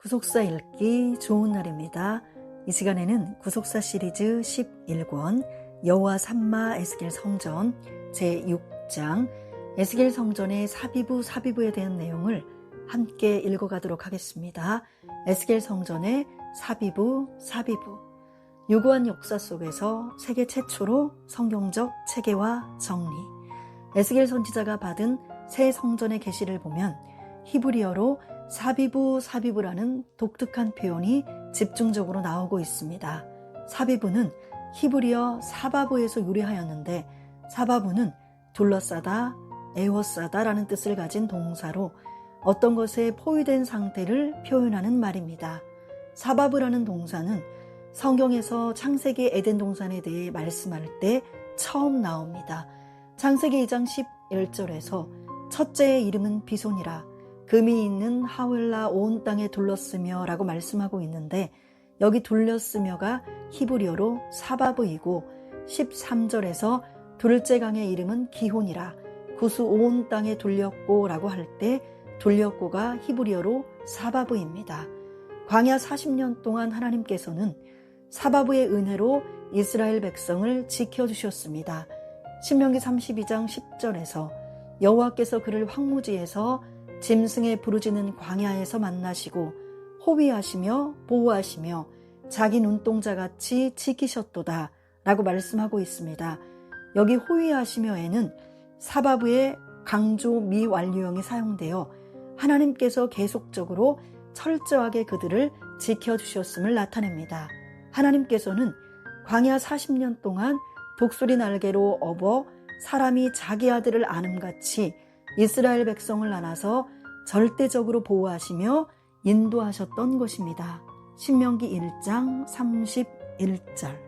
구속사 읽기 좋은 날입니다. 이 시간에는 구속사 시리즈 11권 여호와 삼마 에스겔 성전 제6장 에스겔 성전의 사비부에 대한 내용을 함께 읽어가도록 하겠습니다. 에스겔 성전의 사비부 유구한 역사 속에서 세계 최초로 성경적 체계와 정리, 에스겔 선지자가 받은 새 성전의 계시를 보면 히브리어로 사비부라는 독특한 표현이 집중적으로 나오고 있습니다. 사비부는 히브리어 사바부에서 유래하였는데, 사바부는 둘러싸다, 에워싸다라는 뜻을 가진 동사로 어떤 것에 포위된 상태를 표현하는 말입니다. 사바부라는 동사는 성경에서 창세기 에덴 동산에 대해 말씀할 때 처음 나옵니다. 창세기 2장 11절에서 첫째의 이름은 비손이라 금이 있는 하웰라 온 땅에 둘렀으며 라고 말씀하고 있는데, 여기 둘렸으며가 히브리어로 사바부이고 13절에서 둘째 강의 이름은 기혼이라 구수 온 땅에 둘렸고 라고 할 때 둘렸고가 히브리어로 사바부입니다. 광야 40년 동안 하나님께서는 사바부의 은혜로 이스라엘 백성을 지켜주셨습니다. 신명기 32장 10절에서 여호와께서 그를 황무지에서 짐승의 부르짖는 광야에서 만나시고 호위하시며 보호하시며 자기 눈동자같이 지키셨도다 라고 말씀하고 있습니다. 여기 호위하시며에는 사바부의 강조 미완료형이 사용되어 하나님께서 계속적으로 철저하게 그들을 지켜주셨음을 나타냅니다. 하나님께서는 광야 40년 동안 독수리 날개로 업어 사람이 자기 아들을 아름같이 이스라엘 백성을 안아서 절대적으로 보호하시며 인도하셨던 것입니다. 신명기 1장 31절.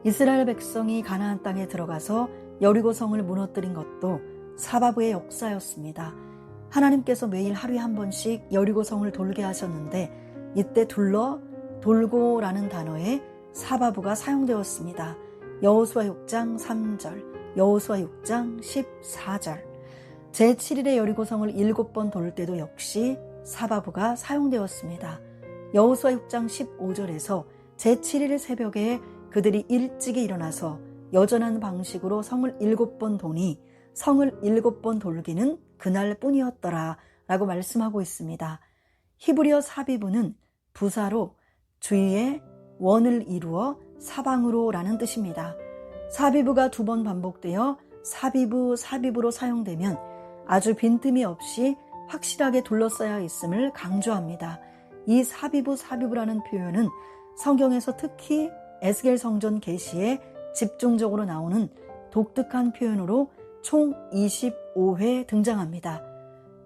이스라엘 백성이 가나안 땅에 들어가서 여리고 성을 무너뜨린 것도 사바부의 역사였습니다. 하나님께서 매일 하루에 한 번씩 여리고 성을 돌게 하셨는데, 이때 돌고라는 단어에 사바부가 사용되었습니다. 여호수아 6장 3절, 여호수아 6장 14절. 제7일에 여리고성을 7번 돌 때도 역시 사바부가 사용되었습니다. 여호수아 6장 15절에서 제7일 새벽에 그들이 일찍이 일어나서 여전한 방식으로 성을 7번 도니 성을 7번 돌기는 그날뿐이었더라 라고 말씀하고 있습니다. 히브리어 사비부는 부사로 주위에 원을 이루어 사방으로 라는 뜻입니다. 사비부가 2번 반복되어 사비부로 사용되면 아주 빈틈이 없이 확실하게 둘러싸여 있음을 강조합니다. 이 사비부라는 표현은 성경에서 특히 에스겔 성전 계시에 집중적으로 나오는 독특한 표현으로 총 25회 등장합니다.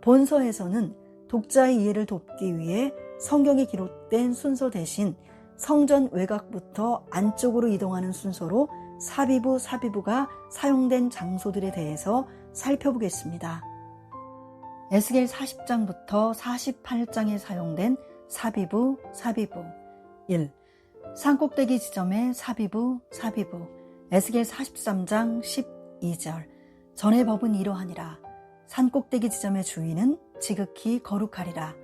본서에서는 독자의 이해를 돕기 위해 성경이 기록된 순서 대신 성전 외곽부터 안쪽으로 이동하는 순서로 사비부가 사용된 장소들에 대해서 살펴보겠습니다. 에스겔 40장부터 48장에 사용된 사비부 1. 산꼭대기 지점의 사비부 에스겔 43장 12절. 전의 법은 이러하니라. 산꼭대기 지점의 주인은 지극히 거룩하리라.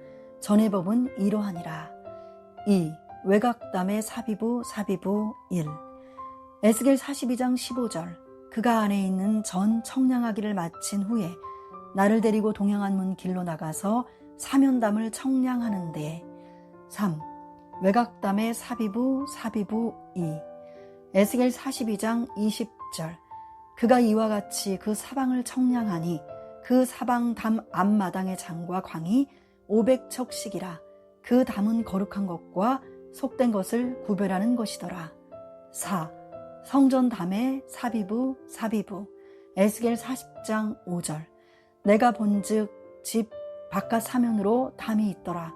전의 법은 이러하니라. 2. 외곽담의 사비부 1. 에스겔 42장 15절. 그가 안에 있는 전 청량하기를 마친 후에 나를 데리고 동양한 문 길로 나가서 사면담을 청량하는데. 3. 외곽담의 사비부 2. 에스겔 42장 20절. 그가 이와 같이 그 사방을 청량하니 그 사방 담 앞마당의 장과 광이 500척씩이라. 그 담은 거룩한 것과 속된 것을 구별하는 것이더라. 4. 성전 담의 사비부 에스겔 40장 5절. 내가 본즉 집 바깥 사면으로 담이 있더라.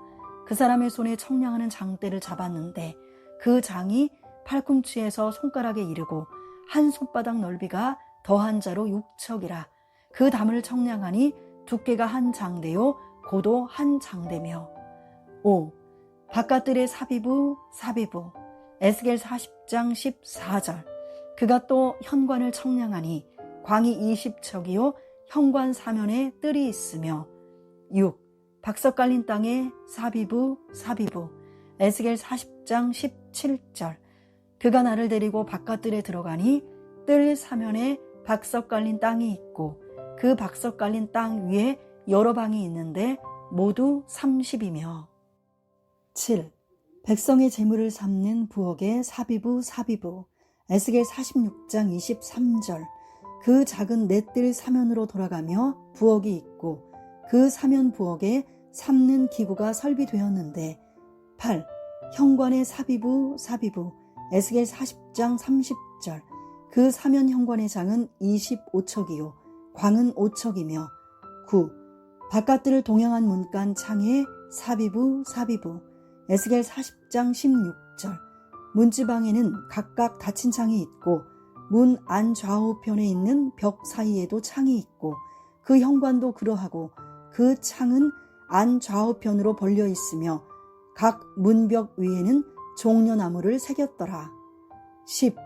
그 사람의 손에 청량하는 장대를 잡았는데 그 장이 팔꿈치에서 손가락에 이르고 한 손바닥 넓이가 더한 자로 6척이라. 그 담을 청량하니 두께가 한 장대요 고도 한 장대며. 5. 바깥들의 사비부 에스겔 40장 14절. 그가 또 현관을 청량하니 광이 20척이요 현관 사면에 뜰이 있으며. 6. 박석 깔린 땅에 사비부 에스겔 40장 17절. 그가 나를 데리고 바깥들에 들어가니 뜰 사면에 박석 깔린 땅이 있고 그 박석 깔린 땅 위에 여러 방이 있는데 모두 30이며 7. 백성의 재물을 삼는 부엌의 사비부 에스겔 46장 23절. 그 작은 넷뜰 사면으로 돌아가며 부엌이 있고 그 사면 부엌에 삶는 기구가 설비되었는데 8. 현관의 사비부 에스겔 40장 30절. 그 사면 현관의 장은 25척이요 광은 5척이며 9. 바깥들을 동양한 문간 창에 사비부 에스겔 40장 16절. 문지방에는 각각 닫힌 창이 있고 문 안 좌우편에 있는 벽 사이에도 창이 있고 그 현관도 그러하고 그 창은 안 좌우편으로 벌려 있으며 각 문벽 위에는 종려나무를 새겼더라. 10.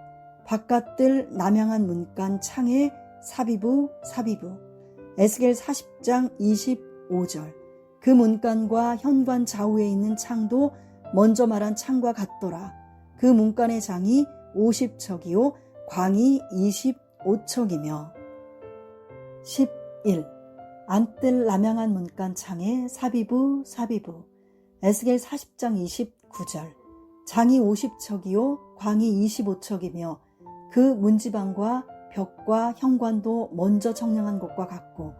바깥들 남향한 문간 창에 사비부 에스겔 40장 25절. 그 문간과 현관 좌우에 있는 창도 먼저 말한 창과 같더라. 그 문간의 장이 50척이요 광이 25척이며 11. 안뜰 남향한 문간 창에 사비부 에스겔 40장 29절. 장이 50척이요 광이 25척이며 그 문지방과 벽과 현관도 먼저 청량한 것과 같고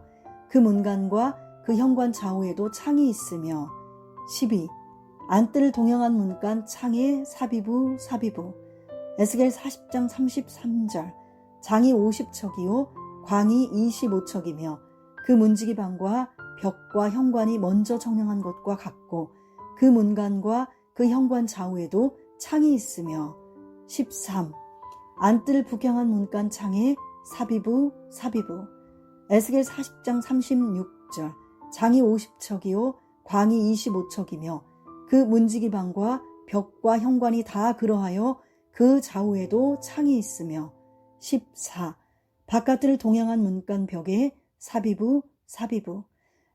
그 문간과 그 현관 좌우에도 창이 있으며 12. 안뜰을 동양한 문간 창에 사비부 에스겔 40장 33절. 장이 50척이요 광이 25척이며 그 문지기방과 벽과 현관이 먼저 청량한 것과 같고 그 문간과 그 현관 좌우에도 창이 있으며 13. 안뜰 북향한 문간 창에 사비부 에스겔 40장 36절. 장이 50척이요 광이 25척이며 그 문지기방과 벽과 현관이 다 그러하여 그 좌우에도 창이 있으며 14. 바깥을 동양한 문간 벽에 사비부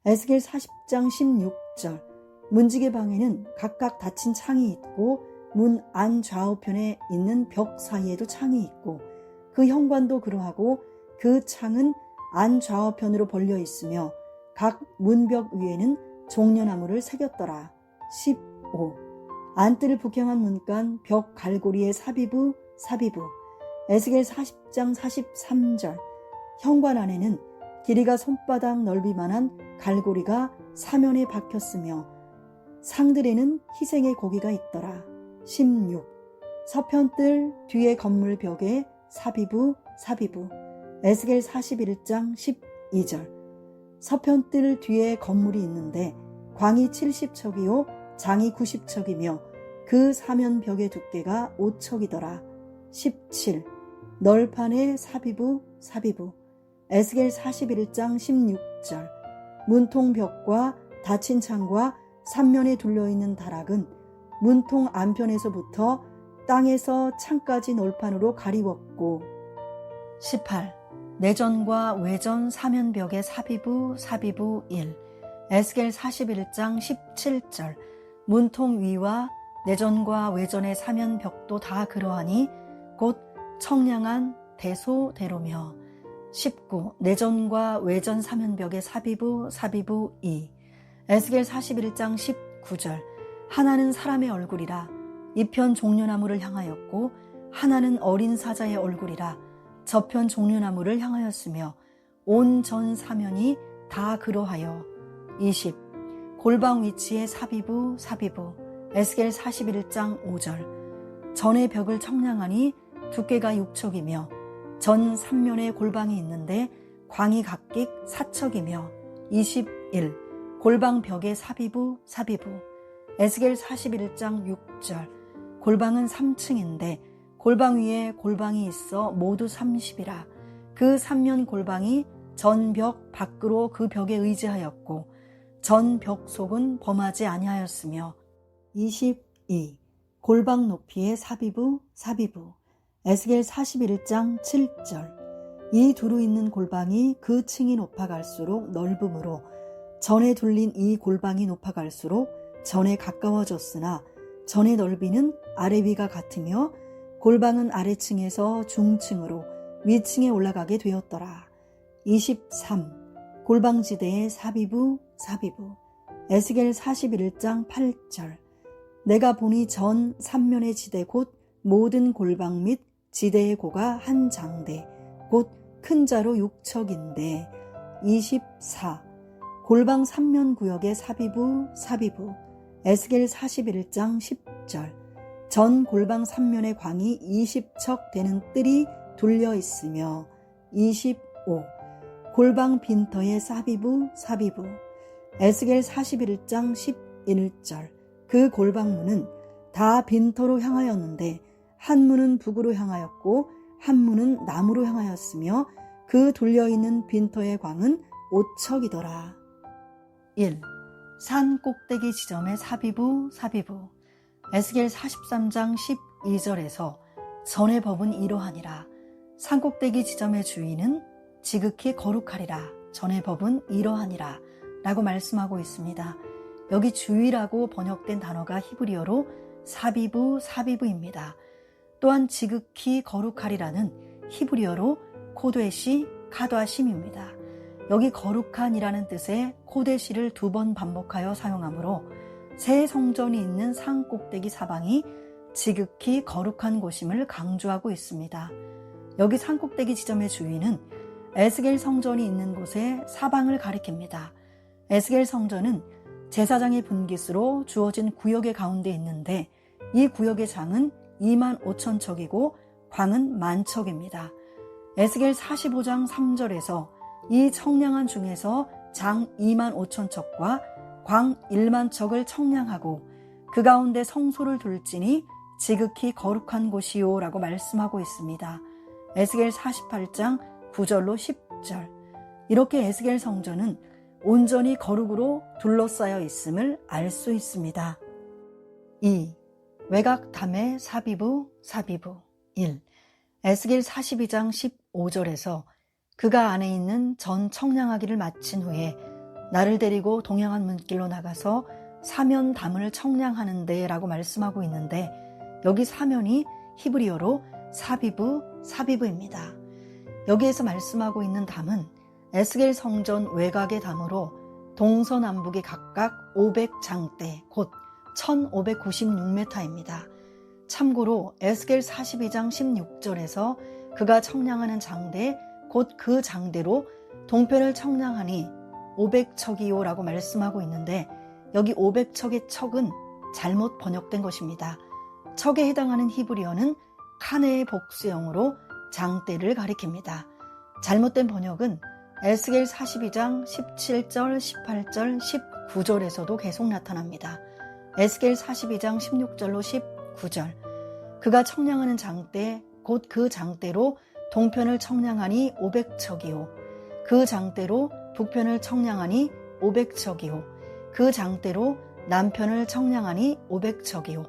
에스겔 40장 16절. 문지기 방에는 각각 닫힌 창이 있고 문 안 좌우편에 있는 벽 사이에도 창이 있고 그 현관도 그러하고 그 창은 안 좌우편으로 벌려 있으며 각 문벽 위에는 종려나무를 새겼더라. 15. 안뜰을 북향한 문간 벽 갈고리의 사비부 에스겔 40장 43절. 현관 안에는 길이가 손바닥 넓이만한 갈고리가 사면에 박혔으며 상들에는 희생의 고기가 있더라. 16. 서편뜰 뒤의 건물 벽에 사비부 에스겔 41장 12절. 서편뜰 뒤에 건물이 있는데 광이 70척이요 장이 90척이며 그 사면 벽의 두께가 5척이더라. 17. 널판의 사비부 에스겔 41장 16절. 문통 벽과 닫힌 창과 삼면에 둘려있는 다락은 문통 안편에서부터 땅에서 창까지 널판으로 가리웠고 18. 내전과 외전 사면벽의 사비부 1. 에스겔 41장 17절. 문통 위와 내전과 외전의 사면벽도 다 그러하니 곧 청량한 대소대로며 19. 내전과 외전 사면벽의 사비부 2. 에스겔 41장 19절. 하나는 사람의 얼굴이라 이편 종려나무를 향하였고 하나는 어린 사자의 얼굴이라 저편 종려나무를 향하였으며 온 전 사면이 다 그러하여 20. 골방 위치의 사비부 에스겔 41장 5절. 전의 벽을 청량하니 두께가 6척이며 전 3면에 골방이 있는데 광이 각각 4척이며 21. 골방 벽의 사비부 에스겔 41장 6절. 골방은 3층인데 골방 위에 골방이 있어 모두 30이라. 그 3면 골방이 전 벽 밖으로 그 벽에 의지하였고 전 벽 속은 범하지 아니하였으며 22. 골방 높이의 사비부 에스겔 41장 7절. 이 두루 있는 골방이 그 층이 높아갈수록 넓음으로 전에 둘린 이 골방이 높아갈수록 전에 가까워졌으나 전의 넓이는 아래 위가 같으며 골방은 아래층에서 중층으로 위층에 올라가게 되었더라. 23. 골방지대의 사비부 에스겔 41장 8절. 내가 보니 전 3면의 지대 곧 모든 골방 및 지대의 고가 한 장대 곧 큰 자로 6척인데. 24. 골방 3면 구역의 사비부 에스겔 41장 10절. 전 골방 3면의 광이 20척 되는 뜰이 둘려 있으며. 25. 골방 빈터의 사비부 에스겔 41장 11절. 그 골방문은 다 빈터로 향하였는데 한 문은 북으로 향하였고 한 문은 남으로 향하였으며 그 둘려있는 빈터의 광은 5척이더라. 1. 산 꼭대기 지점의 사비부 에스겔 43장 12절에서 전의 법은 이러하니라. 산 꼭대기 지점의 주인은 지극히 거룩하리라. 전의 법은 이러하니라 라고 말씀하고 있습니다. 여기 주의라고 번역된 단어가 히브리어로 사비부입니다. 또한 지극히 거룩하리라는 히브리어로 코데시 카도하심입니다. 여기 거룩한이라는 뜻의 코데시를 2번 반복하여 사용하므로 새 성전이 있는 산 꼭대기 사방이 지극히 거룩한 곳임을 강조하고 있습니다. 여기 산 꼭대기 지점의 주인은 에스겔 성전이 있는 곳의 사방을 가리킵니다. 에스겔 성전은 제사장의 분깃으로 주어진 구역의 가운데 있는데 이 구역의 장은 25,000척이고 광은 10,000척입니다. 에스겔 45장 3절에서 이 청량한 중에서 장 25,000척과 광 10,000척을 청량하고 그 가운데 성소를 둘지니 지극히 거룩한 곳이요 라고 말씀하고 있습니다. 에스겔 48장 9절로 10절. 이렇게 에스겔 성전은 온전히 거룩으로 둘러싸여 있음을 알 수 있습니다. 2. 외곽담의 사비부 1. 에스겔 42장 15절에서 그가 안에 있는 전 청량하기를 마친 후에 나를 데리고 동양한 문길로 나가서 사면 담을 청량하는데 라고 말씀하고 있는데 여기 사면이 히브리어로 사비부입니다. 여기에서 말씀하고 있는 담은 에스겔 성전 외곽의 담으로 동서남북이 각각 500장대 곧 1596m입니다. 참고로 에스겔 42장 16절에서 그가 청량하는 장대 곧 그 장대로 동편을 청량하니 500척이요 라고 말씀하고 있는데 여기 500척의 척은 잘못 번역된 것입니다. 척에 해당하는 히브리어는 카네의 복수형으로 장대를 가리킵니다. 잘못된 번역은 에스겔 42장 17절, 18절, 19절에서도 계속 나타납니다. 에스겔 42장 16절로 19절. 그가 청량하는 장대 곧 그 장대로 동편을 청량하니 500척이요. 그 장대로 북편을 청량하니 500척이요. 그 장대로 남편을 청량하니 500척이요.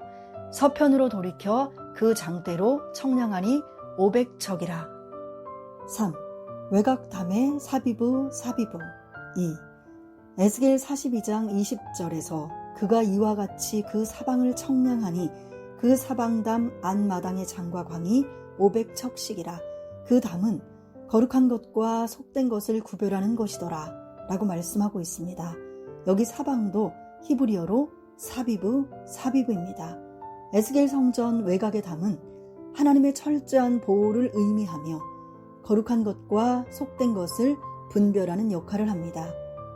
서편으로 돌이켜 그 장대로 청량하니 500척이라. 3. 외곽담의 사비부 2. 에스겔 42장 20절에서 그가 이와 같이 그 사방을 청량하니 그 사방담 안마당의 장과 광이 500척씩이라. 그 담은 거룩한 것과 속된 것을 구별하는 것이더라 라고 말씀하고 있습니다. 여기 사방도 히브리어로 사비부입니다. 에스겔 성전 외곽의 담은 하나님의 철저한 보호를 의미하며 거룩한 것과 속된 것을 분별하는 역할을 합니다.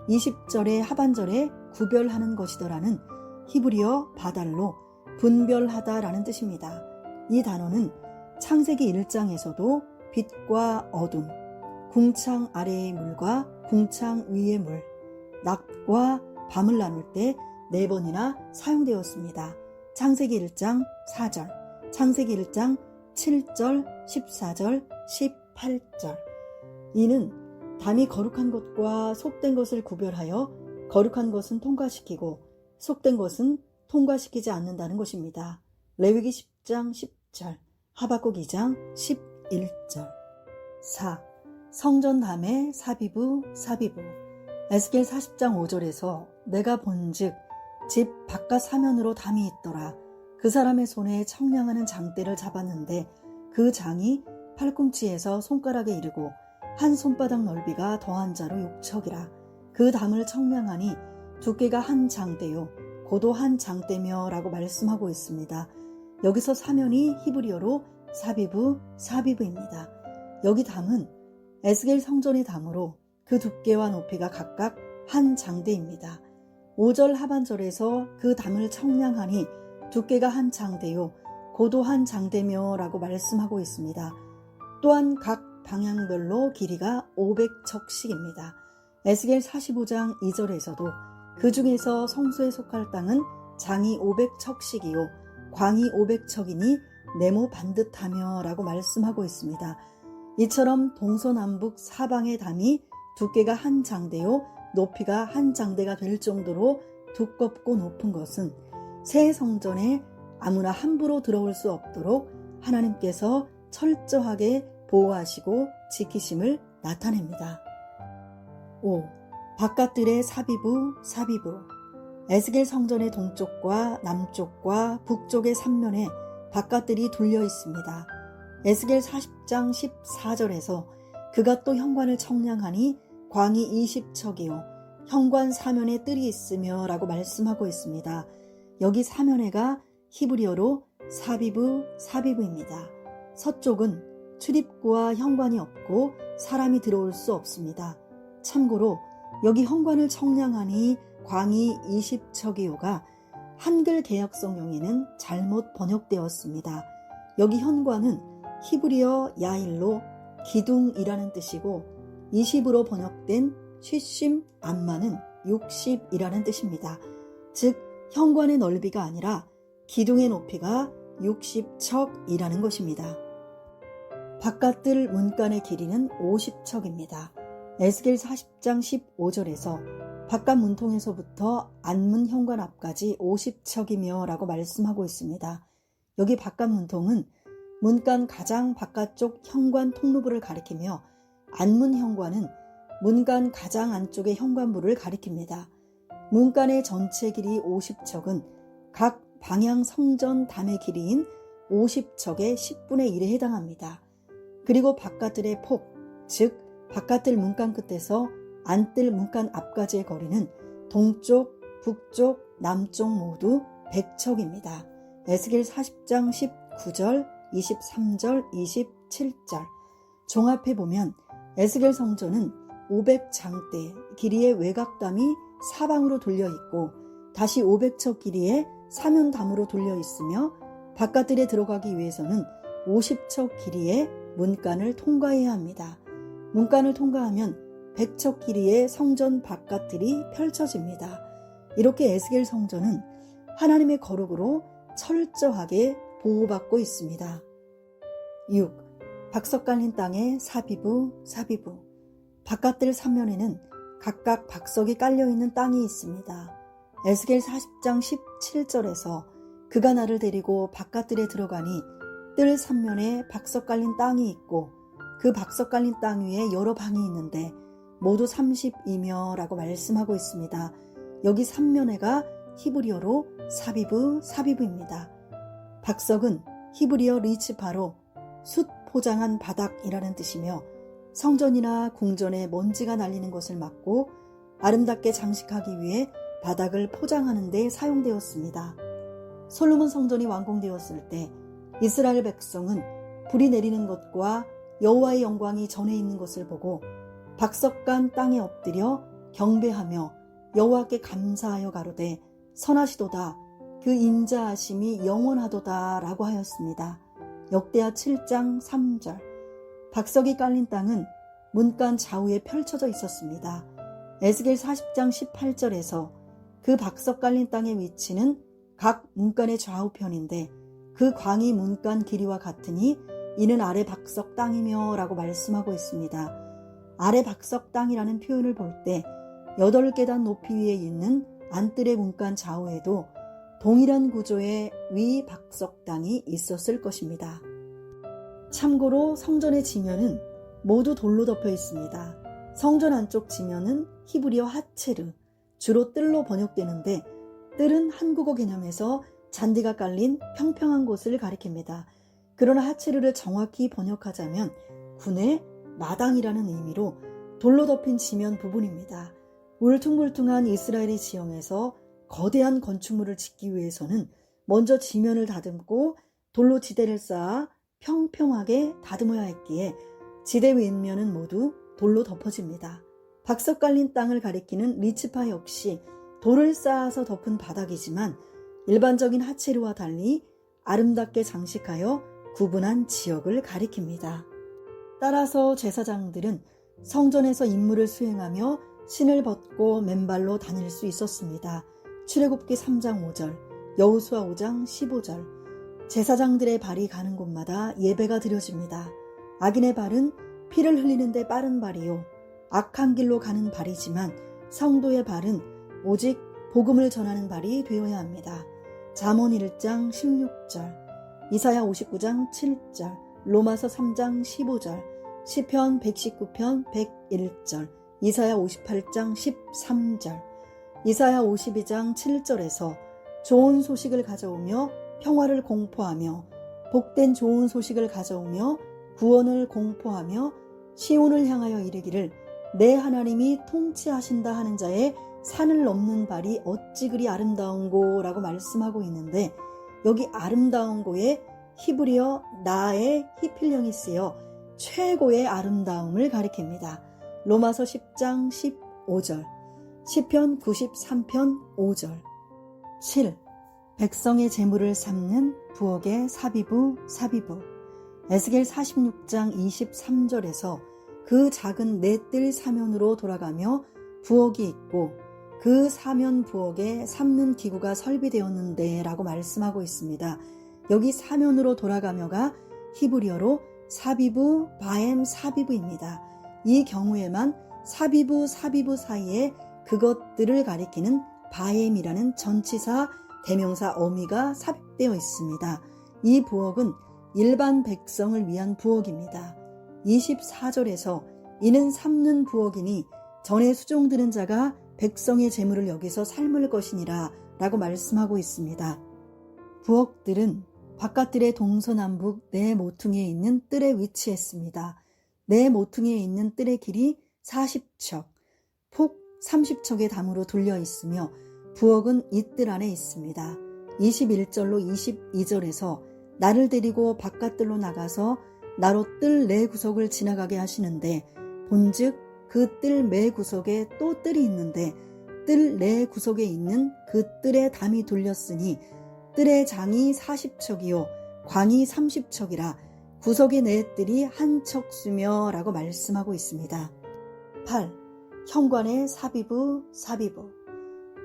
20절의 하반절에 구별하는 것이더라는 히브리어 바달로 분별하다라는 뜻입니다. 이 단어는 창세기 1장에서도 빛과 어둠, 궁창 아래의 물과 궁창 위의 물, 낮과 밤을 나눌 때 4번이나 사용되었습니다. 창세기 1장 4절, 창세기 1장 7절, 14절, 18절. 이는 담이 거룩한 것과 속된 것을 구별하여 거룩한 것은 통과시키고 속된 것은 통과시키지 않는다는 것입니다. 레위기 10장 10절, 하박국 2장 11절. 4. 성전담의 사비부 에스겔 40장 5절에서 내가 본즉 집 바깥 사면으로 담이 있더라. 그 사람의 손에 청량하는 장대를 잡았는데 그 장이 팔꿈치에서 손가락에 이르고 한 손바닥 넓이가 더한 자로 6척이라. 그 담을 청량하니 두께가 한 장대요 고도 한 장대며 라고 말씀하고 있습니다. 여기서 사면이 히브리어로 사비브입니다. 여기 담은 에스겔 성전의 담으로 그 두께와 높이가 각각 한 장대입니다. 5절 하반절에서 그 담을 청량하니 두께가 한 장대요 고도 한 장대며 라고 말씀하고 있습니다. 또한 각 방향별로 길이가 500척씩입니다. 에스겔 45장 2절에서도 그 중에서 성소에 속할 땅은 장이 500척씩이요 광이 500척이니 네모 반듯하며 라고 말씀하고 있습니다. 이처럼 동서남북 사방의 담이 두께가 한 장대요 높이가 한 장대가 될 정도로 두껍고 높은 것은 새 성전에 아무나 함부로 들어올 수 없도록 하나님께서 철저하게 보호하시고 지키심을 나타냅니다. 5. 바깥들의 사비부. 에스겔 성전의 동쪽과 남쪽과 북쪽의 3면에 바깥들이 둘려 있습니다. 에스겔 40장 14절에서 그가 또 현관을 청량하니 광이 20척이요 현관 사면에 뜰이 있으며 라고 말씀하고 있습니다. 여기 사면에가 히브리어로 사비브입니다. 서쪽은 출입구와 현관이 없고 사람이 들어올 수 없습니다. 참고로 여기 현관을 청량하니 광이 20척이요가 한글 개역성경에는 잘못 번역되었습니다. 여기 현관은 히브리어 야일로 기둥이라는 뜻이고 20으로 번역된 쉬심 암마는 60이라는 뜻입니다. 즉 현관의 넓이가 아니라 기둥의 높이가 60척이라는 것입니다. 바깥들 문간의 길이는 50척입니다. 에스겔 40장 15절에서 바깥 문통에서부터 안문 현관 앞까지 50척이며 라고 말씀하고 있습니다. 여기 바깥 문통은 문간 가장 바깥쪽 현관 통로부를 가리키며 안문 현관은 문간 가장 안쪽의 현관부를 가리킵니다. 문간의 전체 길이 50척은 각 방향 성전 담의 길이인 50척의 10분의 1에 해당합니다. 그리고 바깥들의 폭, 즉 바깥들 문간 끝에서 안뜰 문간 앞까지의 거리는 동쪽, 북쪽, 남쪽 모두 100척입니다. 에스겔 40장 19절, 23절, 27절 종합해 보면 에스겔 성전은 500장대 길이의 외곽담이 사방으로 돌려 있고 다시 500척 길이의 사면담으로 돌려 있으며 바깥들에 들어가기 위해서는 50척 길이의 문간을 통과해야 합니다. 문간을 통과하면 100척 길이의 성전 바깥들이 펼쳐집니다. 이렇게 에스겔 성전은 하나님의 거룩으로 철저하게 보호받고 있습니다. 6. 박석 깔린 땅의 사비부. 바깥들 3면에는 각각 박석이 깔려있는 땅이 있습니다. 에스겔 40장 17절에서 그가 나를 데리고 바깥들에 들어가니 뜰 3면에 박석 깔린 땅이 있고 그 박석 깔린 땅 위에 여러 방이 있는데 모두 30이며 라고 말씀하고 있습니다. 여기 3면에가 히브리어로 사비브입니다. 박석은 히브리어 리츠파로 숯 포장한 바닥이라는 뜻이며 성전이나 궁전에 먼지가 날리는 것을 막고 아름답게 장식하기 위해 바닥을 포장하는 데 사용되었습니다. 솔로몬 성전이 완공되었을 때 이스라엘 백성은 불이 내리는 것과 여호와의 영광이 전에 있는 것을 보고 박석간 땅에 엎드려 경배하며 여호와께 감사하여 가로되 선하시도다 그 인자하심이 영원하도다 라고 하였습니다. 역대하 7장 3절 박석이 깔린 땅은 문간 좌우에 펼쳐져 있었습니다. 에스겔 40장 18절에서 그 박석 깔린 땅의 위치는 각 문간의 좌우편인데 그 광이 문간 길이와 같으니 이는 아래 박석 땅이며 라고 말씀하고 있습니다. 아래 박석 땅이라는 표현을 볼 때 8계단 높이 위에 있는 안뜰의 문간 좌우에도 동일한 구조의 위 박석 땅이 있었을 것입니다. 참고로 성전의 지면은 모두 돌로 덮여 있습니다. 성전 안쪽 지면은 히브리어 하체르, 주로 뜰로 번역되는데 뜰은 한국어 개념에서 잔디가 깔린 평평한 곳을 가리킵니다. 그러나 하체르를 정확히 번역하자면 군의 마당이라는 의미로 돌로 덮인 지면 부분입니다. 울퉁불퉁한 이스라엘의 지형에서 거대한 건축물을 짓기 위해서는 먼저 지면을 다듬고 돌로 지대를 쌓아 평평하게 다듬어야 했기에 지대 윗면은 모두 돌로 덮어집니다. 박석 깔린 땅을 가리키는 리츠파 역시 돌을 쌓아서 덮은 바닥이지만 일반적인 하체르와 달리 아름답게 장식하여 구분한 지역을 가리킵니다. 따라서 제사장들은 성전에서 임무를 수행하며 신을 벗고 맨발로 다닐 수 있었습니다. 출애굽기 3장 5절, 여호수아 5장 15절. 제사장들의 발이 가는 곳마다 예배가 드려집니다. 악인의 발은 피를 흘리는데 빠른 발이요 악한 길로 가는 발이지만 성도의 발은 오직 복음을 전하는 발이 되어야 합니다. 잠언 1장 16절, 이사야 59장 7절, 로마서 3장 15절, 시편 119편 101절, 이사야 58장 13절, 이사야 52장 7절에서 좋은 소식을 가져오며 평화를 공포하며 복된 좋은 소식을 가져오며 구원을 공포하며 시온을 향하여 이르기를 내 하나님이 통치하신다 하는 자의 산을 넘는 발이 어찌 그리 아름다운고 라고 말씀하고 있는데, 여기 아름다운고에 히브리어 나의 히필령이 쓰여 최고의 아름다움을 가리킵니다. 로마서 10장 15절, 시편 93편 5절. 7. 백성의 재물을 삼는 부엌의 사비부. 에스겔 46장 23절에서 그 작은 넷뜰 사면으로 돌아가며 부엌이 있고 그 사면 부엌에 삼는 기구가 설비되었는데 라고 말씀하고 있습니다. 여기 사면으로 돌아가며가 히브리어로 사비부, 바엠, 사비부입니다. 이 경우에만 사비부 사이에 그것들을 가리키는 바엠이라는 전치사 대명사 어미가 삽입되어 있습니다. 이 부엌은 일반 백성을 위한 부엌입니다. 24절에서 이는 삼는 부엌이니 전에 수종드는 자가 백성의 재물을 여기서 삶을 것이니라 라고 말씀하고 있습니다. 부엌들은 바깥뜰의 동서남북 네 모퉁이에 있는 뜰에 위치했습니다. 네 모퉁이에 있는 뜰의 길이 40척, 폭 30척의 담으로 둘려 있으며 부엌은 이 뜰 안에 있습니다. 21절로 22절에서 나를 데리고 바깥뜰로 나가서 나로 뜰 네 구석을 지나가게 하시는데, 본즉 그 뜰 매 구석에 또 뜰이 있는데 뜰 네 구석에 있는 그 뜰에 담이 둘렸으니 뜰의 장이 40척이요 광이 30척이라 구석의 네 뜰이 한 척수며 라고 말씀하고 있습니다. 8. 현관의 사비부.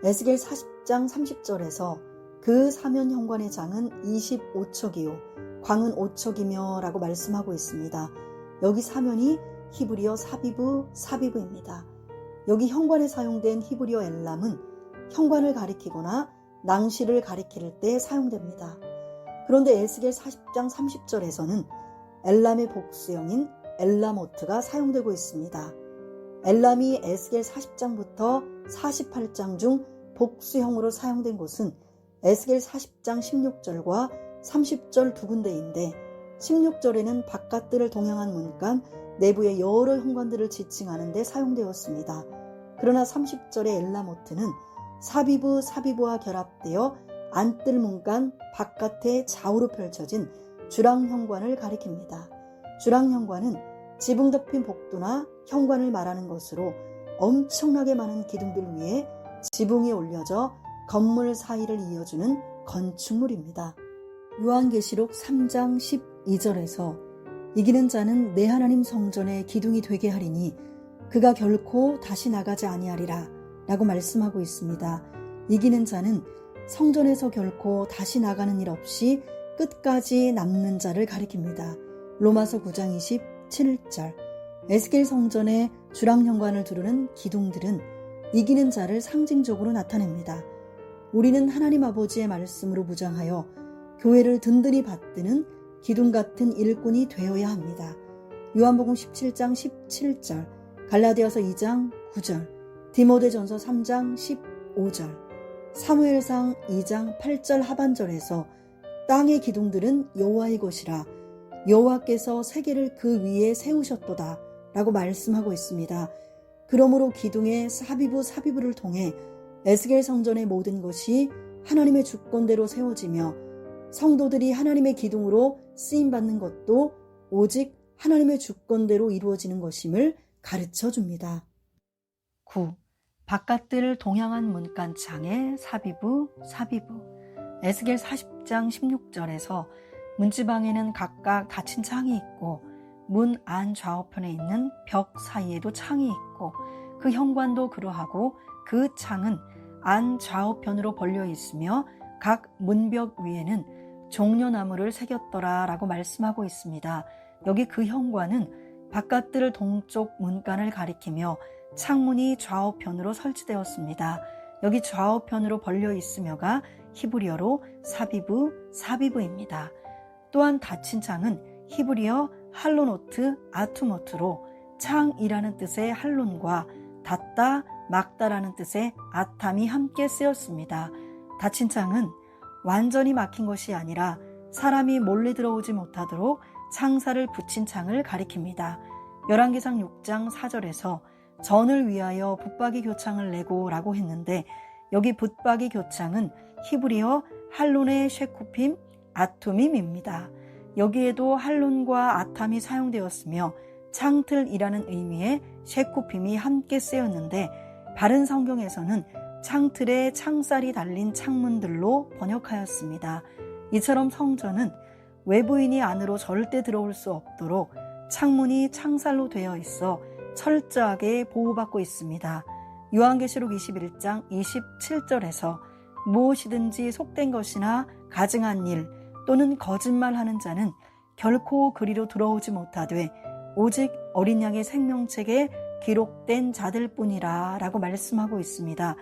에스겔 40장 30절에서 그 사면 현관의 장은 25척이요 광은 5척이며 라고 말씀하고 있습니다. 여기 사면이 히브리어 사비부입니다. 여기 현관에 사용된 히브리어 엘람은 현관을 가리키거나 낭실을 가리킬 때 사용됩니다. 그런데 에스겔 40장 30절에서는 엘람의 복수형인 엘라모트가 사용되고 있습니다. 엘람이 에스겔 40장부터 48장 중 복수형으로 사용된 곳은 에스겔 40장 16절과 30절 두 군데인데, 16절에는 바깥뜰을 동향한 문간 내부의 여러 현관들을 지칭하는 데 사용되었습니다. 그러나 30절의 엘라모트는 사비부와 결합되어 안뜰 문간 바깥에 좌우로 펼쳐진 주랑현관을 가리킵니다. 주랑현관은 지붕 덮인 복도나 현관을 말하는 것으로 엄청나게 많은 기둥들 위에 지붕이 올려져 건물 사이를 이어주는 건축물입니다. 요한계시록 3장 12절에서 이기는 자는 내 하나님 성전의 기둥이 되게 하리니 그가 결코 다시 나가지 아니하리라 라고 말씀하고 있습니다. 이기는 자는 성전에서 결코 다시 나가는 일 없이 끝까지 남는 자를 가리킵니다. 로마서 9장 27절. 에스겔 성전의 주랑현관을 두르는 기둥들은 이기는 자를 상징적으로 나타냅니다. 우리는 하나님 아버지의 말씀으로 무장하여 교회를 든든히 받드는 기둥 같은 일꾼이 되어야 합니다. 요한복음 17장 17절. 갈라디아서 2장 9절, 디모데전서 3장 15절, 사무엘상 2장 8절 하반절에서 땅의 기둥들은 여호와의 것이라 여호와께서 세계를 그 위에 세우셨도다 라고 말씀하고 있습니다. 그러므로 기둥의 사비부를 통해 에스겔 성전의 모든 것이 하나님의 주권대로 세워지며 성도들이 하나님의 기둥으로 쓰임받는 것도 오직 하나님의 주권대로 이루어지는 것임을 가르쳐 줍니다. 9. 바깥뜰 동향한 문간창의 사비부. 에스겔 40장 16절에서 문지방에는 각각 닫힌 창이 있고 문 안 좌우편에 있는 벽 사이에도 창이 있고 그 현관도 그러하고 그 창은 안 좌우편으로 벌려 있으며 각 문벽 위에는 종려나무를 새겼더라 라고 말씀하고 있습니다. 여기 그 현관은 바깥뜰 동쪽 문간을 가리키며 창문이 좌우편으로 설치되었습니다. 여기 좌우편으로 벌려 있으며가 히브리어로 사비부입니다. 또한 닫힌 창은 히브리어 할로노트 아투모트로 창이라는 뜻의 할론과 닫다 막다라는 뜻의 아탐이 함께 쓰였습니다. 닫힌 창은 완전히 막힌 것이 아니라 사람이 몰래 들어오지 못하도록 창살을 붙인 창을 가리킵니다. 열왕기상 6장 4절에서 전을 위하여 붙박이 교창을 내고 라고 했는데 여기 붙박이 교창은 히브리어 할론의 쉐쿠핌 아투밈입니다. 여기에도 할론과 아탐이 사용되었으며 창틀이라는 의미의 쉐쿠핌이 함께 쓰였는데 바른 성경에서는 창틀에 창살이 달린 창문들로 번역하였습니다. 이처럼 성전은 외부인이 안으로 절대 들어올 수 없도록 창문이 창살로 되어 있어 철저하게 보호받고 있습니다. 요한계시록 21장 27절에서 무엇이든지 속된 것이나 가증한 일 또는 거짓말하는 자는 결코 그리로 들어오지 못하되 오직 어린 양의 생명책에 기록된 자들뿐이라 라고 말씀하고 있습니다.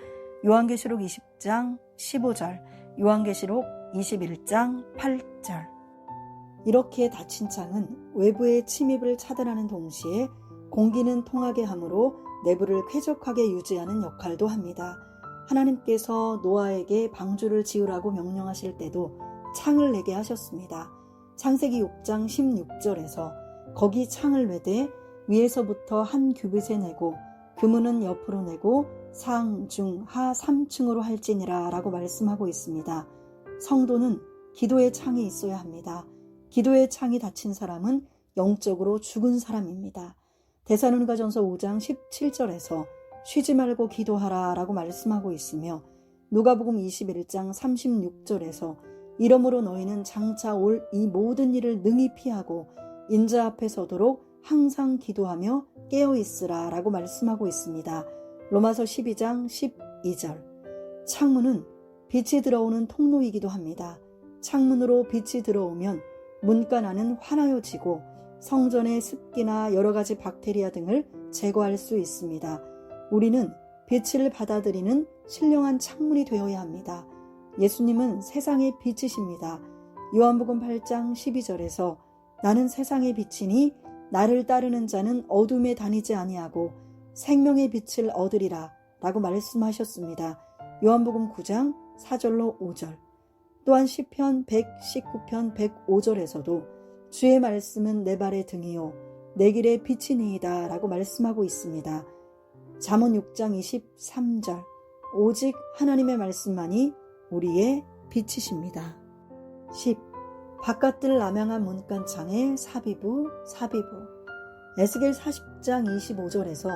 요한계시록 20장 15절, 요한계시록 21장 8절. 이렇게 닫힌 창은 외부의 침입을 차단하는 동시에 공기는 통하게 하므로 내부를 쾌적하게 유지하는 역할도 합니다. 하나님께서 노아에게 방주를 지으라고 명령하실 때도 창을 내게 하셨습니다. 창세기 6장 16절에서 거기 창을 내되 위에서부터 한 규빗에 내고 그문은 옆으로 내고 상, 중, 하 3층으로 할지니라 라고 말씀하고 있습니다. 성도는 기도의 창이 있어야 합니다. 기도의 창이 닫힌 사람은 영적으로 죽은 사람입니다. 데살로니가전서 5장 17절에서 쉬지 말고 기도하라 라고 말씀하고 있으며 누가복음 21장 36절에서 이러므로 너희는 장차 올 이 모든 일을 능히 피하고 인자 앞에 서도록 항상 기도하며 깨어있으라 라고 말씀하고 있습니다. 로마서 12장 12절. 창문은 빛이 들어오는 통로이기도 합니다. 창문으로 빛이 들어오면 문간 안은 환하여지고 성전의 습기나 여러 가지 박테리아 등을 제거할 수 있습니다. 우리는 빛을 받아들이는 신령한 창문이 되어야 합니다. 예수님은 세상의 빛이십니다. 요한복음 8장 12절에서 나는 세상의 빛이니 나를 따르는 자는 어둠에 다니지 아니하고 생명의 빛을 얻으리라 라고 말씀하셨습니다. 요한복음 9장 4절로 5절. 또한 시편 119편 105절에서도 주의 말씀은 내 발의 등이요 내 길의 빛이니이다 라고 말씀하고 있습니다. 잠언 6장 23절. 오직 하나님의 말씀만이 우리의 빛이십니다. 10. 바깥뜰 남향한 문간창의 사비부. 에스겔 40장 25절에서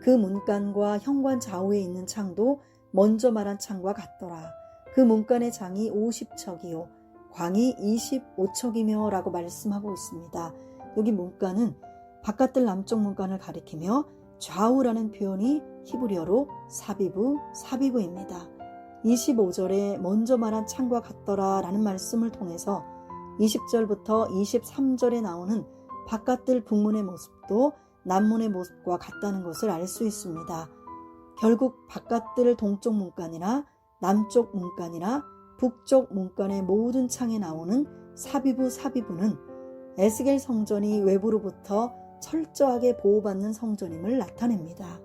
그 문간과 현관 좌우에 있는 창도 먼저 말한 창과 같더라. 그 문간의 장이 50척이요 광이 25척이며 라고 말씀하고 있습니다. 여기 문간은 바깥뜰 남쪽 문간을 가리키며 좌우라는 표현이 히브리어로 사비부입니다. 25절에 먼저 말한 창과 같더라 라는 말씀을 통해서 20절부터 23절에 나오는 바깥뜰 북문의 모습도 남문의 모습과 같다는 것을 알 수 있습니다. 결국 바깥뜰 동쪽 문간이나 남쪽 문간이나 북쪽 문간의 모든 창에 나오는 사비부는 에스겔 성전이 외부로부터 철저하게 보호받는 성전임을 나타냅니다.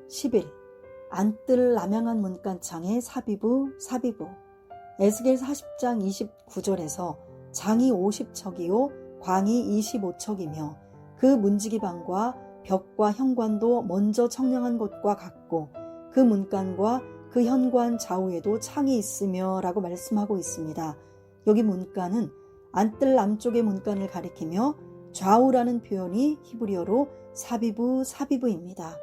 11. 안뜰 남양한 문간창의 사비부. 에스겔 40장 29절에서 장이 50척이요 광이 25척이며 그 문지기방과 벽과 현관도 먼저 청량한 것과 같고 그 문간과 그 현관 좌우에도 창이 있으며 라고 말씀하고 있습니다. 여기 문간은 안뜰 남쪽의 문간을 가리키며 좌우라는 표현이 히브리어로 사비부입니다.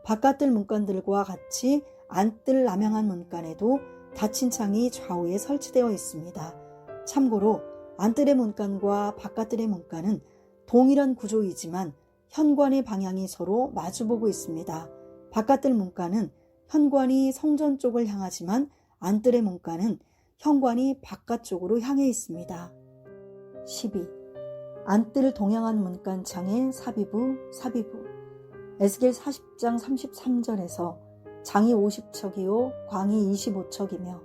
바깥뜰 문간들과 같이 안뜰 남양한 문간에도 닫힌 창이 좌우에 설치되어 있습니다. 참고로 안뜰의 문간과 바깥뜰의 문간은 동일한 구조이지만 현관의 방향이 서로 마주보고 있습니다. 바깥뜰 문간은 현관이 성전 쪽을 향하지만 안뜰의 문간은 현관이 바깥쪽으로 향해 있습니다. 12. 안뜰 동양한 문간창의 사비부. 에스겔 40장 33절에서 장이 50척이요 광이 25척이며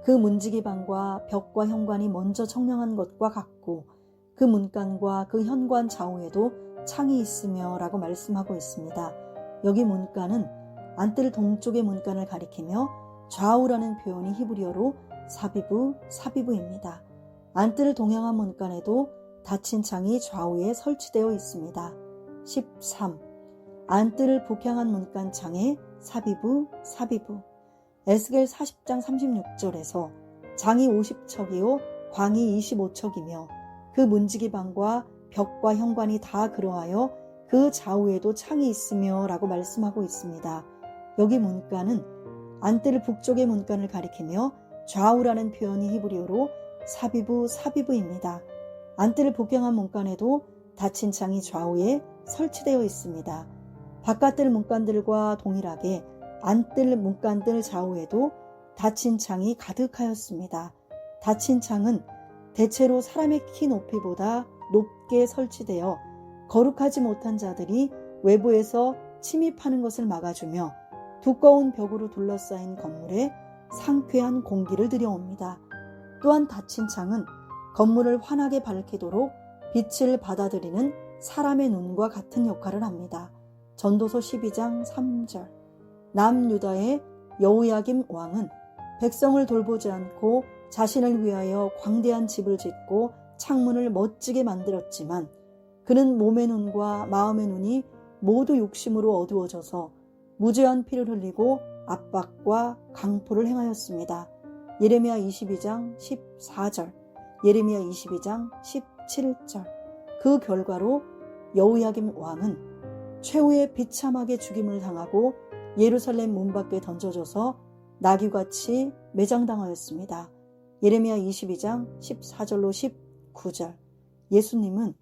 그 문지기방과 벽과 현관이 먼저 청량한 것과 같고 그 문간과 그 현관 좌우에도 창이 있으며 라고 말씀하고 있습니다. 여기 문간은 안뜰 동쪽의 문간을 가리키며 좌우라는 표현이 히브리어로 사비부입니다. 안뜰 동양한 문간에도 닫힌 창이 좌우에 설치되어 있습니다. 13. 안뜰을 북향한 문간창의 사비부. 에스겔 40장 36절에서 장이 50척이요 광이 25척이며 그 문지기방과 벽과 현관이 다 그러하여 그 좌우에도 창이 있으며 라고 말씀하고 있습니다. 여기 문간은 안뜰 북쪽의 문간을 가리키며 좌우라는 표현이 히브리어로 사비부입니다. 안뜰을 북향한 문간에도 닫힌 창이 좌우에 설치되어 있습니다. 바깥뜰 문간들과 동일하게 안뜰 문간들 좌우에도 닫힌 창이 가득하였습니다. 닫힌 창은 대체로 사람의 키 높이보다 높게 설치되어 거룩하지 못한 자들이 외부에서 침입하는 것을 막아주며 두꺼운 벽으로 둘러싸인 건물에 상쾌한 공기를 들여옵니다. 또한 닫힌 창은 건물을 환하게 밝히도록 빛을 받아들이는 사람의 눈과 같은 역할을 합니다. 전도서 12장 3절. 남유다의 여호야김 왕은 백성을 돌보지 않고 자신을 위하여 광대한 집을 짓고 창문을 멋지게 만들었지만 그는 몸의 눈과 마음의 눈이 모두 욕심으로 어두워져서 무죄한 피를 흘리고 압박과 강포를 행하였습니다. 예레미야 22장 14절, 예레미야 22장 17절. 그 결과로 여호야김 왕은 최후의 비참하게 죽임을 당하고 예루살렘 문 밖에 던져져서 나귀같이 매장당하였습니다. 예레미야 22장 14절로 19절. 예수님은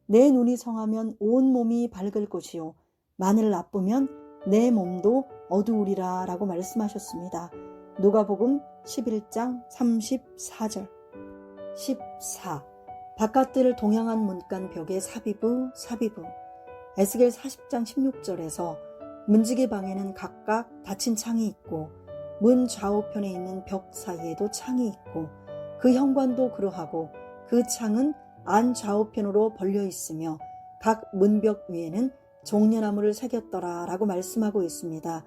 내 눈이 성하면 온 몸이 밝을 것이요 만일 나쁘면 내 몸도 어두우리라 라고 말씀하셨습니다. 누가복음 11장 34절. 14. 바깥뜰을 동양한 문간 벽의 사비부. 에스겔 40장 16절에서 문지기 방에는 각각 닫힌 창이 있고 문 좌우편에 있는 벽 사이에도 창이 있고 그 현관도 그러하고 그 창은 안 좌우편으로 벌려 있으며 각 문벽 위에는 종려나무를 새겼더라 라고 말씀하고 있습니다.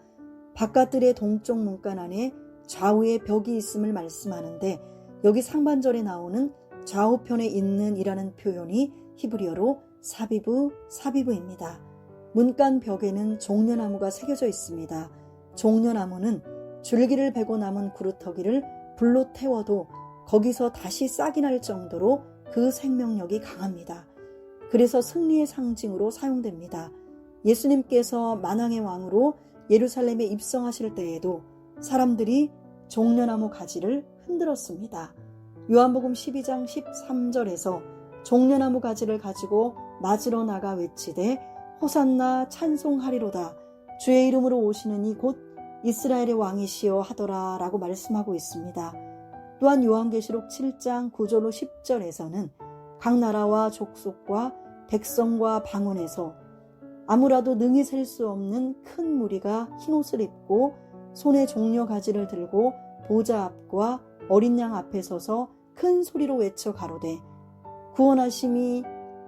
바깥뜰의 동쪽 문간 안에 좌우에 벽이 있음을 말씀하는데 여기 상반절에 나오는 좌우편에 있는 이라는 표현이 히브리어로 사비부입니다. 문간 벽에는 종려나무가 새겨져 있습니다. 종려나무는 줄기를 베고 남은 구루터기를 불로 태워도 거기서 다시 싹이 날 정도로 그 생명력이 강합니다. 그래서 승리의 상징으로 사용됩니다. 예수님께서 만왕의 왕으로 예루살렘에 입성하실 때에도 사람들이 종려나무 가지를 흔들었습니다. 요한복음 12장 13절에서 종려나무 가지를 가지고 맞으러 나가 외치되 호산나 찬송하리로다 주의 이름으로 오시는 이 곧 이스라엘의 왕이시여 하더라 라고 말씀하고 있습니다. 또한 요한계시록 7장 9절로 10절에서는 각 나라와 족속과 백성과 방언에서 아무라도 능히 셀 수 없는 큰 무리가 흰옷을 입고 손에 종려 가지를 들고 보좌 앞과 어린 양 앞에 서서 큰 소리로 외쳐 가로되 구원하심이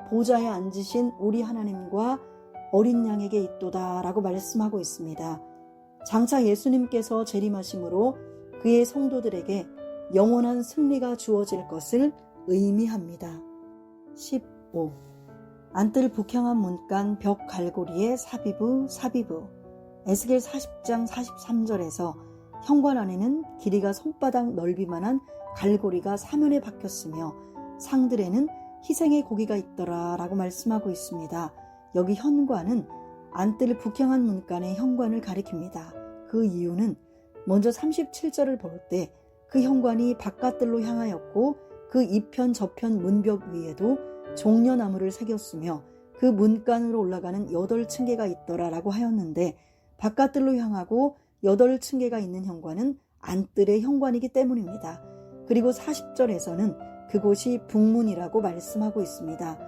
보좌에 앉으신 우리 하나님과 어린 양에게 있도다 라고 말씀하고 있습니다. 장차 예수님께서 재림하심으로 그의 성도들에게 영원한 승리가 주어질 것을 의미합니다. 15. 안뜰 북향한 문간 벽 갈고리의 사비부. 에스겔 40장 43절에서 현관 안에는 길이가 손바닥 넓이만한 갈고리가 사면에 박혔으며 상들에는 희생의 고기가 있더라 라고 말씀하고 있습니다. 여기 현관은 안뜰 북향한 문간의 현관을 가리킵니다. 그 이유는 먼저 37절을 볼 때 그 현관이 바깥뜰로 향하였고 그 이편 저편 문벽 위에도 종려나무를 새겼으며 그 문간으로 올라가는 8층계가 있더라 라고 하였는데 바깥뜰로 향하고 8층계가 있는 현관은 안뜰의 현관이기 때문입니다. 그리고 40절에서는 그곳이 북문이라고 말씀하고 있습니다.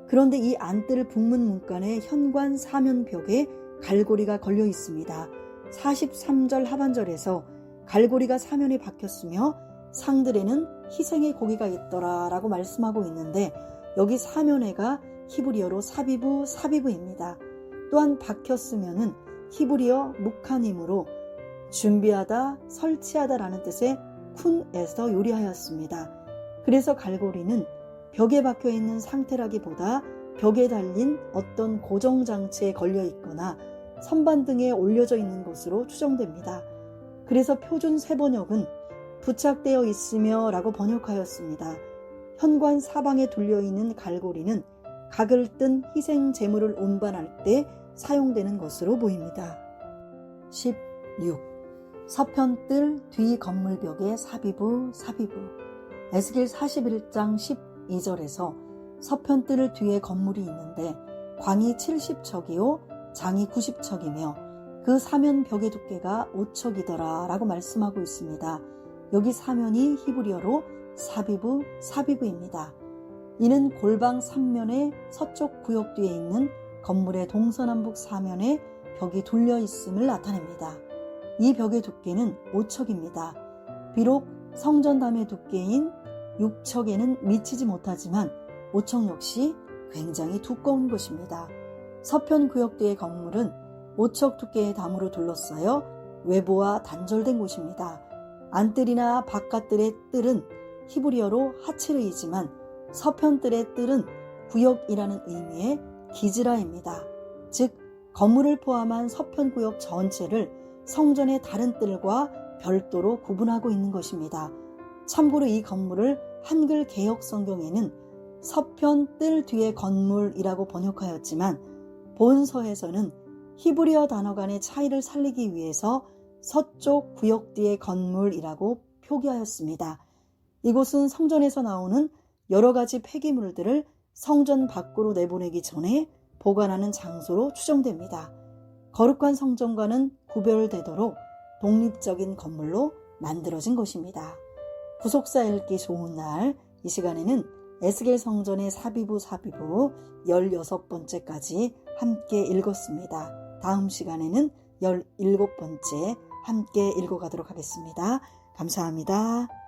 그런데 이 안뜰 북문 문간의 현관 사면벽에 갈고리가 걸려 있습니다. 43절 하반절에서 갈고리가 사면에 박혔으며 상들에는 희생의 고기가 있더라 라고 말씀하고 있는데 여기 사면에가 히브리어로 사비부입니다. 또한 박혔으면은 히브리어 묵하님으로 준비하다, 설치하다 라는 뜻의 쿤에서 요리하였습니다. 그래서 갈고리는 벽에 박혀 있는 상태라기보다 벽에 달린 어떤 고정장치에 걸려 있거나 선반 등에 올려져 있는 것으로 추정됩니다. 그래서 표준 세번역은 부착되어 있으며 라고 번역하였습니다. 현관 사방에 둘려있는 갈고리는 각을 뜬 희생 제물을 운반할 때 사용되는 것으로 보입니다. 16. 서편뜰 뒤 건물벽의 사비부. 에스겔 41장 12절에서 서편뜰 뒤에 건물이 있는데 광이 70척이요 장이 90척이며 그 사면 벽의 두께가 5척이더라 라고 말씀하고 있습니다. 여기 사면이 히브리어로 사비부입니다. 이는 골방 3면의 서쪽 구역 뒤에 있는 건물의 동서남북 사면에 벽이 둘려 있음을 나타냅니다. 이 벽의 두께는 5척입니다. 비록 성전담의 두께인 6척에는 미치지 못하지만 5척 역시 굉장히 두꺼운 것입니다. 서편 구역 뒤의 건물은 5척 두께의 담으로 둘러싸여 외부와 단절된 곳입니다. 안뜰이나 바깥뜰의 뜰은 히브리어로 하츠르이지만 서편뜰의 뜰은 구역이라는 의미의 기즈라입니다. 즉 건물을 포함한 서편구역 전체를 성전의 다른 뜰과 별도로 구분하고 있는 것입니다. 참고로 이 건물을 한글 개역 성경에는 서편뜰 뒤의 건물이라고 번역하였지만 본서에서는 히브리어 단어 간의 차이를 살리기 위해서 서쪽 구역 뒤의 건물이라고 표기하였습니다. 이곳은 성전에서 나오는 여러 가지 폐기물들을 성전 밖으로 내보내기 전에 보관하는 장소로 추정됩니다. 거룩한 성전과는 구별되도록 독립적인 건물로 만들어진 것입니다. 구속사 읽기 좋은 날, 이 시간에는 에스겔 성전의 사비부 16번째까지 함께 읽었습니다. 다음 시간에는 17번째 함께 읽어가도록 하겠습니다. 감사합니다.